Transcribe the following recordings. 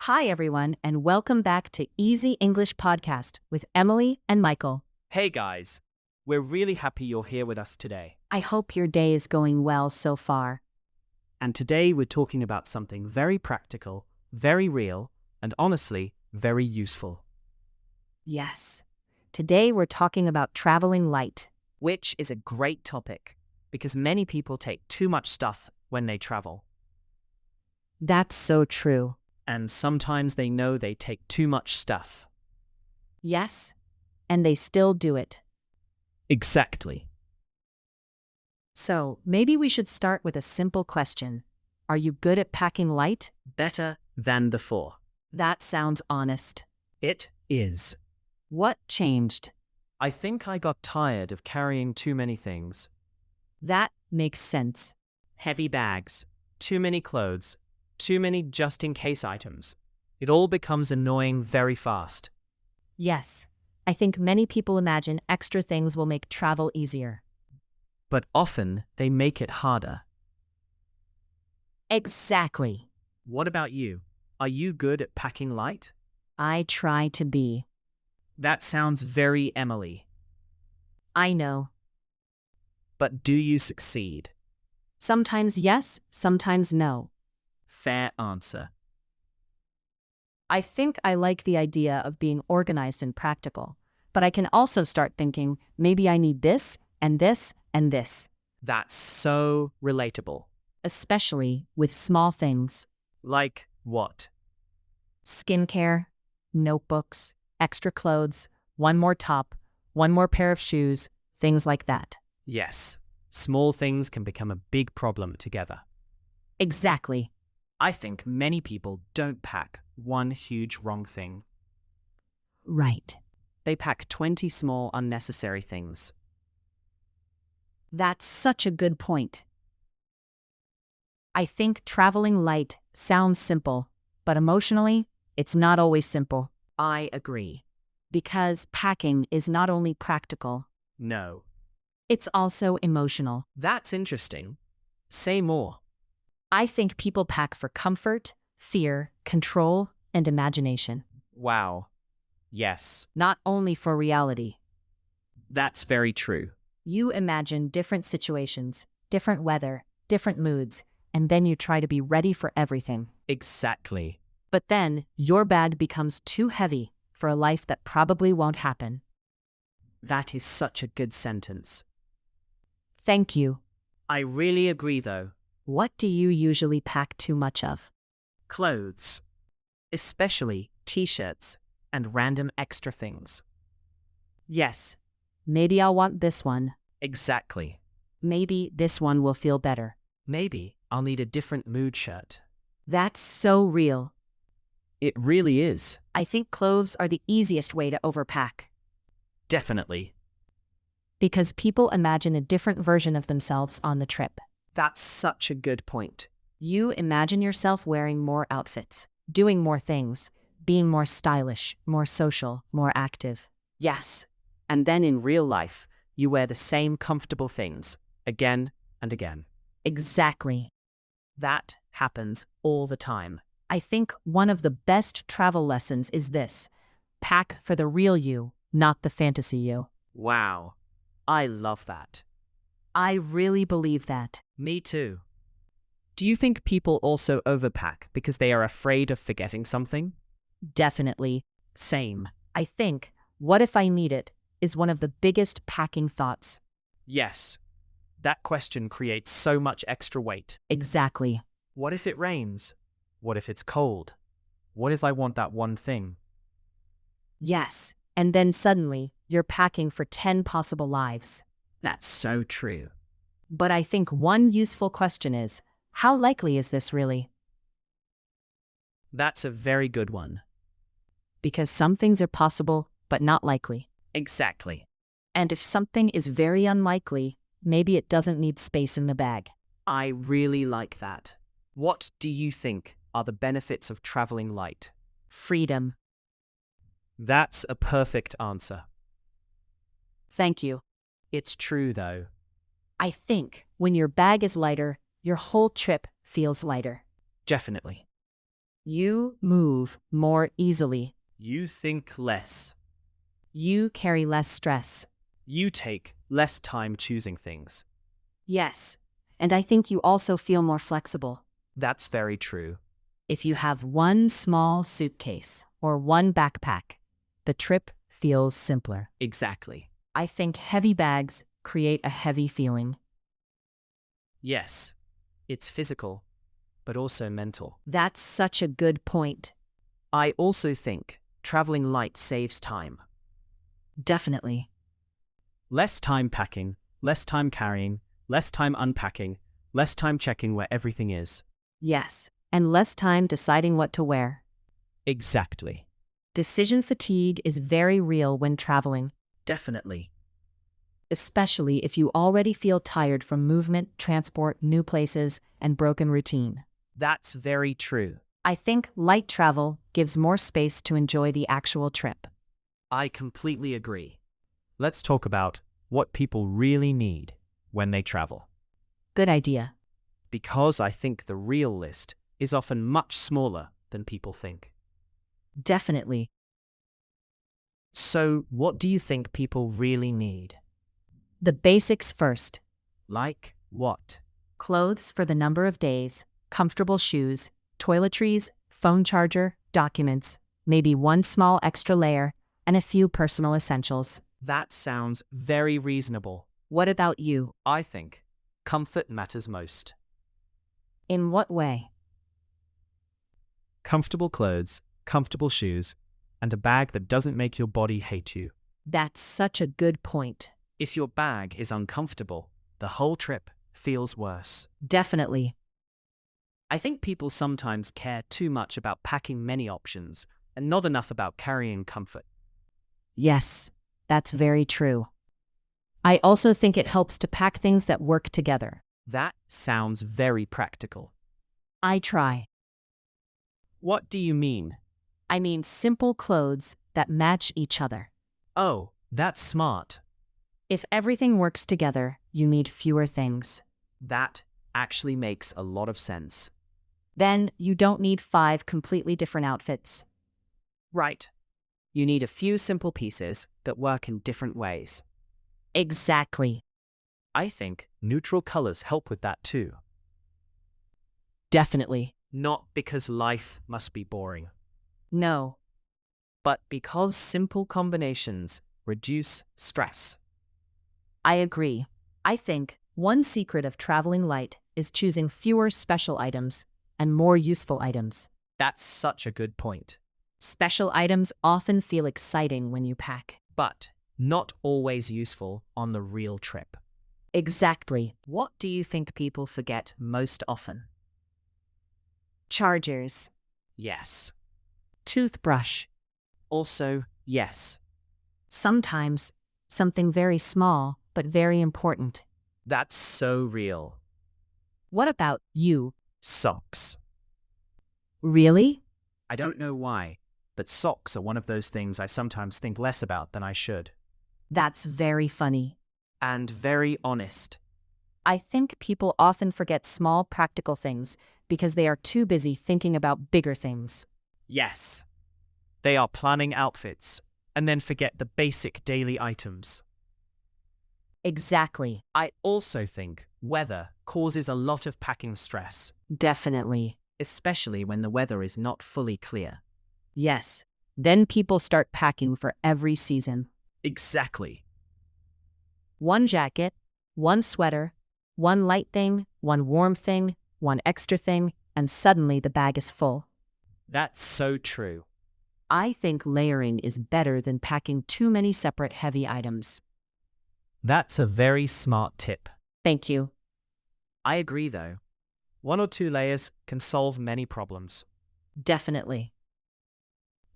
Hi, everyone, and welcome back to Easy English Podcast with Emily and Michael. Hey guys, we're really happy you're here with us today. I hope your day is going well so far. And today we're talking about something very practical, very real, and honestly, very useful. Yes. Today we're talking about traveling light. Which is a great topic, because many people take too much stuff when they travel. That's so true. And sometimes they know they take too much stuff. Yes, and they still do it. Exactly. So, maybe we should start with a simple question. Are you good at packing light? Better than before. That sounds honest. It is. What changed? I think I got tired of carrying too many things. That makes sense. Heavy bags, too many clothes, too many just-in-case items. It all becomes annoying very fast. Yes, I think many people imagine extra things will make travel easier. But often, they make it harder. Exactly. What about you? Are you good at packing light? I try to be. That sounds very Emily. I know. But do you succeed? Sometimes yes, sometimes no. Fair answer. I think I like the idea of being organized and practical, but I can also start thinking maybe I need this and this and this, That's so relatable. especially with small things. Like what? Skincare, notebooks, extra clothes, one more top, one more pair of shoes, things like that. Yes, small things can become a big problem together. Exactly. I think many people don't pack one huge wrong thing. Right. They pack 20 small unnecessary things. That's such a good point. I think traveling light sounds simple, but emotionally, it's not always simple. I agree. Because packing is not only practical, No. it's also emotional. That's interesting. Say more. I think people pack for comfort, fear, control, and imagination, Wow. Yes, not only for reality. that's very true. You imagine different situations, different weather, different moods, and then you try to be ready for everything. Exactly. But then, your bag becomes too heavy for a life that probably won't happen. That is such a good sentence. Thank you. I really agree though. What do you usually pack too much of? Clothes. Especially t-shirts and random extra things. Yes. Maybe I'll want this one. Exactly. Maybe this one will feel better. Maybe I'll need a different mood shirt. That's so real. It really is. I think clothes are the easiest way to overpack. Definitely. Because people imagine a different version of themselves on the trip. That's such a good point. You imagine yourself wearing more outfits, doing more things, being more stylish, more social, more active. Yes. And then in real life, you wear the same comfortable things again and again. Exactly. That happens all the time. I think one of the best travel lessons is this: pack for the real you, not the fantasy you. Wow. I love that. I really believe that. Me too. Do you think people also overpack because they are afraid of forgetting something? Definitely. Same. I think, what if I need it, is one of the biggest packing thoughts. Yes. That question creates so much extra weight. Exactly. What if it rains? What if it's cold? What if I want that one thing? Yes. And then suddenly, you're packing for 10 possible lives. That's so true. But I think one useful question is, how likely is this really? That's a very good one. Because some things are possible, but not likely. Exactly. And if something is very unlikely, maybe it doesn't need space in the bag. I really like that. What do you think are the benefits of traveling light? Freedom. That's a perfect answer. Thank you. It's true though. I think when your bag is lighter, your whole trip feels lighter. Definitely. You move more easily. You think less. You carry less stress. You take less time choosing things. Yes, and I think you also feel more flexible. That's very true. If you have one small suitcase or one backpack, the trip feels simpler. Exactly. I think heavy bags create a heavy feeling. Yes, it's physical, but also mental. That's such a good point. I also think traveling light saves time. Definitely. Less time packing, less time carrying, less time unpacking, less time checking where everything is. Yes, and less time deciding what to wear. Exactly. Decision fatigue is very real when traveling, Definitely. especially if you already feel tired from movement, transport, new places, and broken routine. That's very true. I think light travel gives more space to enjoy the actual trip. I completely agree. Let's talk about what people really need when they travel. Good idea. Because I think the real list is often much smaller than people think. Definitely. So, what do you think people really need? The basics first. Like what? Clothes for the number of days, comfortable shoes, toiletries, phone charger, documents, maybe one small extra layer, and a few personal essentials. That sounds very reasonable. What about you? I think comfort matters most. In what way? Comfortable clothes, comfortable shoes, and a bag that doesn't make your body hate you. That's such a good point. If your bag is uncomfortable, the whole trip feels worse. Definitely. I think people sometimes care too much about packing many options and not enough about carrying comfort. Yes, that's very true. I also think it helps to pack things that work together. That sounds very practical. I try. What do you mean? I mean simple clothes that match each other. Oh, that's smart. If everything works together, you need fewer things. That actually makes a lot of sense. Then you don't need 5 completely different outfits. Right. You need a few simple pieces that work in different ways. Exactly. I think neutral colors help with that too. Definitely. Not because life must be boring, No. but because simple combinations reduce stress. I agree. I think one secret of traveling light is choosing fewer special items and more useful items. That's such a good point. Special items often feel exciting when you pack. But not always useful on the real trip. Exactly. What do you think people forget most often? Chargers. Yes. Toothbrush. Also, yes. Sometimes something very small but very important. That's so real. What about you? Socks. Really? I don't know why, but socks are one of those things I sometimes think less about than I should. That's very funny. And very honest. I think people often forget small practical things because they are too busy thinking about bigger things. Yes. They are planning outfits and then forget the basic daily items. Exactly. I also think weather causes a lot of packing stress, Definitely. especially when the weather is not fully clear. Yes. Then people start packing for every season. Exactly. One jacket, one sweater, one light thing, one warm thing, one extra thing, and suddenly the bag is full. That's so true. I think layering is better than packing too many separate heavy items. That's a very smart tip. Thank you. I agree though. 1 or 2 layers can solve many problems. Definitely.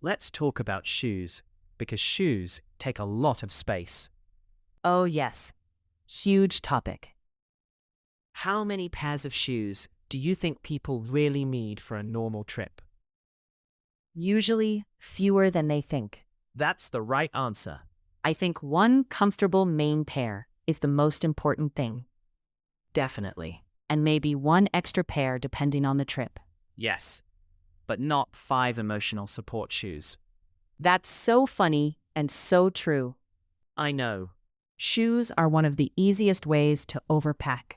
Let's talk about shoes, because shoes take a lot of space. Oh, yes. Huge topic. How many pairs of shoes do you think people really need for a normal trip? Usually fewer than they think. That's the right answer. I think one comfortable main pair is the most important thing. Definitely. And maybe one extra pair depending on the trip. Yes. but not 5 emotional support shoes. That's so funny and so true. I know, Shoes are one of the easiest ways to overpack.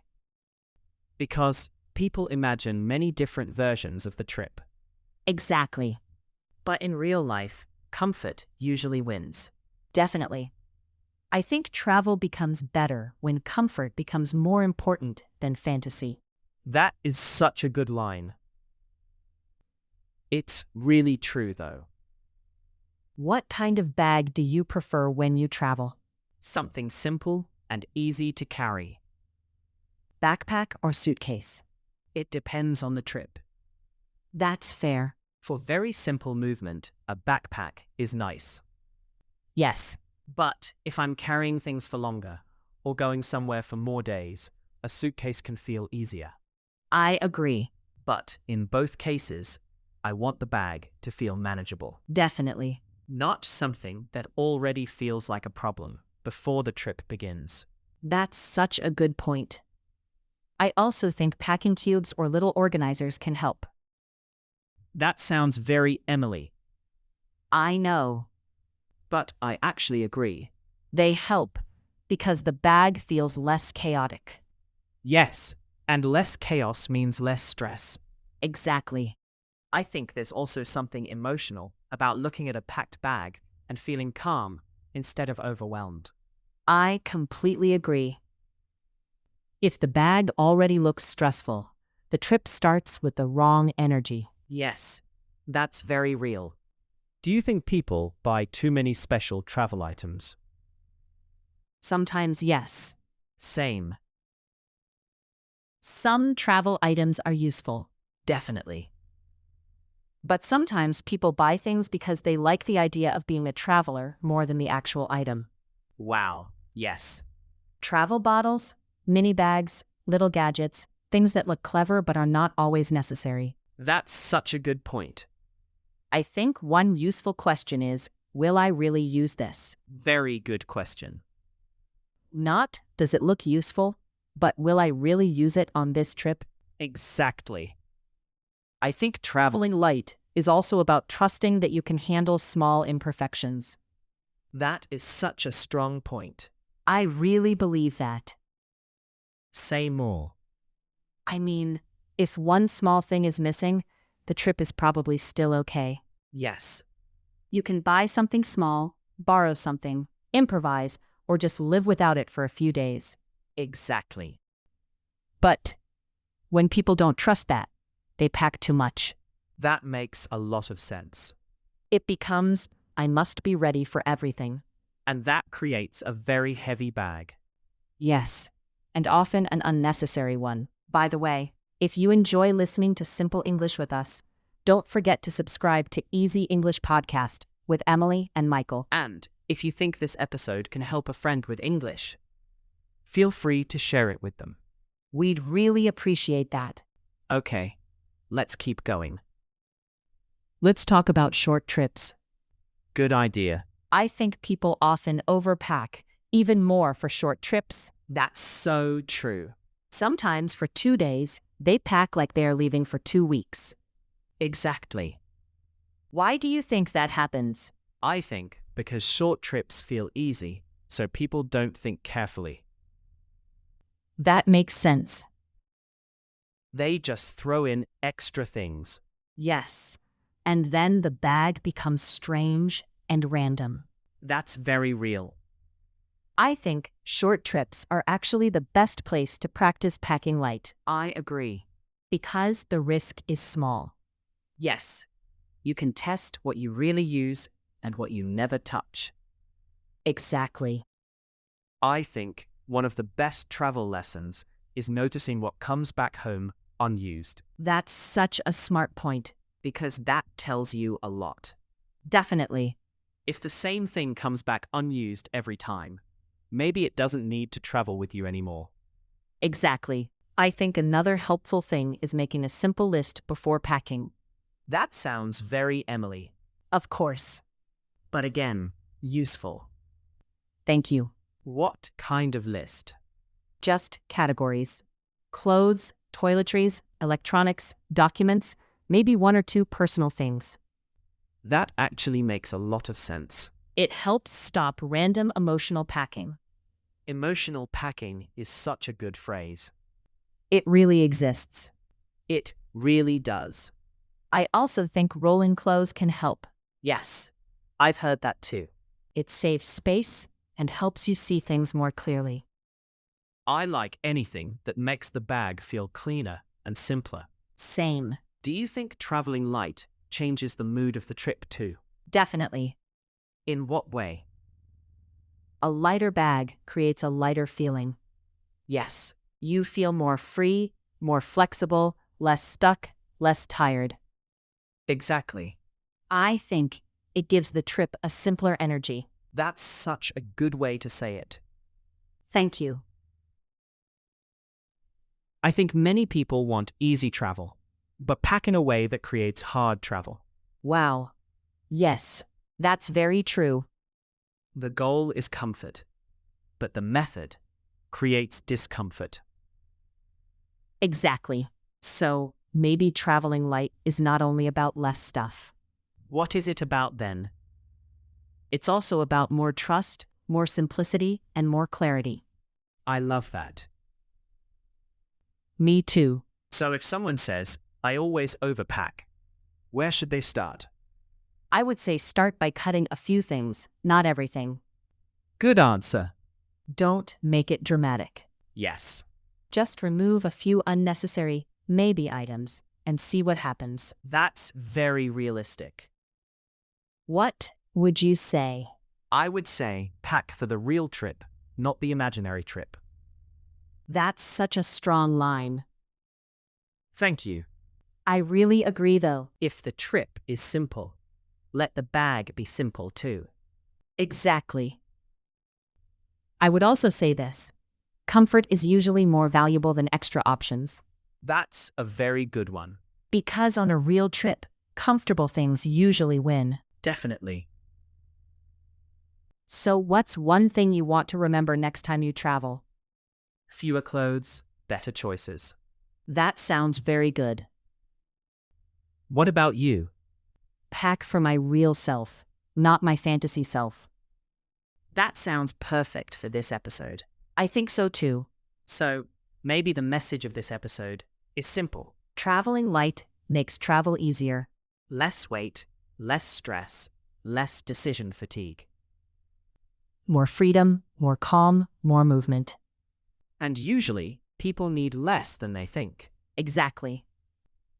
because people imagine many different versions of the trip. Exactly. But in real life, comfort usually wins. Definitely. I think travel becomes better when comfort becomes more important than fantasy. That is such a good line. It's really true, though. What kind of bag do you prefer when you travel? Something simple and easy to carry. Backpack or suitcase? It depends on the trip. That's fair. For very simple movement, a backpack is nice. Yes. But if I'm carrying things for longer, or going somewhere for more days, a suitcase can feel easier. I agree. But in both cases, I want the bag to feel manageable. Definitely. Not something that already feels like a problem before the trip begins. That's such a good point. I also think packing cubes or little organizers can help. That sounds very Emily, I know. but I actually agree. They help because the bag feels less chaotic. Yes, and less chaos means less stress. Exactly. I think there's also something emotional about looking at a packed bag and feeling calm instead of overwhelmed. I completely agree. If the bag already looks stressful, the trip starts with the wrong energy. Yes, that's very real. Do you think people buy too many special travel items? Sometimes, yes. Same. Some travel items are useful, Definitely. but sometimes people buy things because they like the idea of being a traveler more than the actual item. Wow. Yes. Travel bottles, mini bags, little gadgets, things that look clever but are not always necessary. That's such a good point. I think one useful question is, will I really use this? Very good question. Not, does it look useful, but will I really use it on this trip? Exactly. I think traveling light is also about trusting that you can handle small imperfections. That is such a strong point. I really believe that. Say more. I mean, if one small thing is missing, the trip is probably still okay. Yes. You can buy something small, borrow something, improvise, or just live without it for a few days. Exactly. But when people don't trust that, they pack too much. That makes a lot of sense. It becomes, I must be ready for everything. And that creates a very heavy bag. Yes, and often an unnecessary one. By the way, if you enjoy listening to Simple English with us, don't forget to subscribe to Easy English Podcast with Emily and Michael. And if you think this episode can help a friend with English, feel free to share it with them. We'd really appreciate that. Okay, let's keep going. Let's talk about short trips. Good idea. I think people often overpack, even more for short trips. That's so true. Sometimes for 2 days, they pack like they are leaving for 2 weeks. Exactly. Why do you think that happens? I think because short trips feel easy, so people don't think carefully. That makes sense. They just throw in extra things. Yes. And then the bag becomes strange and random. That's very real. I think short trips are actually the best place to practice packing light I agree. because the risk is small. Yes, you can test what you really use and what you never touch. Exactly. I think one of the best travel lessons is noticing what comes back home unused, That's such a smart point. because that tells you a lot. Definitely. If the same thing comes back unused every time, maybe it doesn't need to travel with you anymore. Exactly. I think another helpful thing is making a simple list before packing. That sounds very Emily, Of course. but again, useful. Thank you. What kind of list? Just categories: clothes, toiletries, electronics, documents, maybe one or two personal things. That actually makes a lot of sense. It helps stop random emotional packing. Emotional packing is such a good phrase. It really exists. It really does. I also think rolling clothes can help. Yes, I've heard that too. It saves space and helps you see things more clearly. I like anything that makes the bag feel cleaner and simpler. Same. Do you think traveling light changes the mood of the trip too? Definitely. In what way? A lighter bag creates a lighter feeling. Yes, You feel more free, more flexible, less stuck, less tired. exactly. I think it gives the trip a simpler energy. That's such a good way to say it. Thank you. I think many people want easy travel, but pack in a way that creates hard travel. Wow. Yes, that's very true. The goal is comfort, but the method creates discomfort. Exactly. So, maybe traveling light is not only about less stuff. What is it about then? It's also about more trust, more simplicity, and more clarity. I love that. Me too. So if someone says, I always overpack, where should they start? I would say start by cutting a few things, not everything. Good answer. Don't make it dramatic. Yes. Just remove a few unnecessary maybe items and see what happens. That's very realistic. What would you say? I would say pack for the real trip, not the imaginary trip. That's such a strong line. Thank you. I really agree though. If the trip is simple, let the bag be simple too. Exactly. I would also say this. Comfort is usually more valuable than extra options. That's a very good one. Because on a real trip, comfortable things usually win. Definitely. So what's one thing you want to remember next time you travel? Fewer clothes, better choices. That sounds very good. What about you? Pack for my real self, not my fantasy self. That sounds perfect for this episode. I think so too. So, maybe the message of this episode is simple. Traveling light makes travel easier. Less weight, less stress, less decision fatigue. More freedom, more calm, more movement. And usually, people need less than they think. Exactly.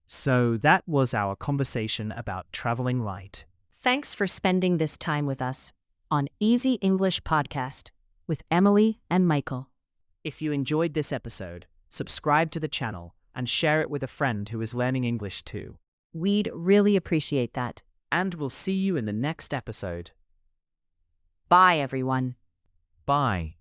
So that was our conversation about traveling light. Thanks for spending this time with us on Easy English Podcast with Emily and Michael. If you enjoyed this episode, subscribe to the channel and share it with a friend who is learning English too. We'd really appreciate that. And we'll see you in the next episode. Bye, everyone. Bye.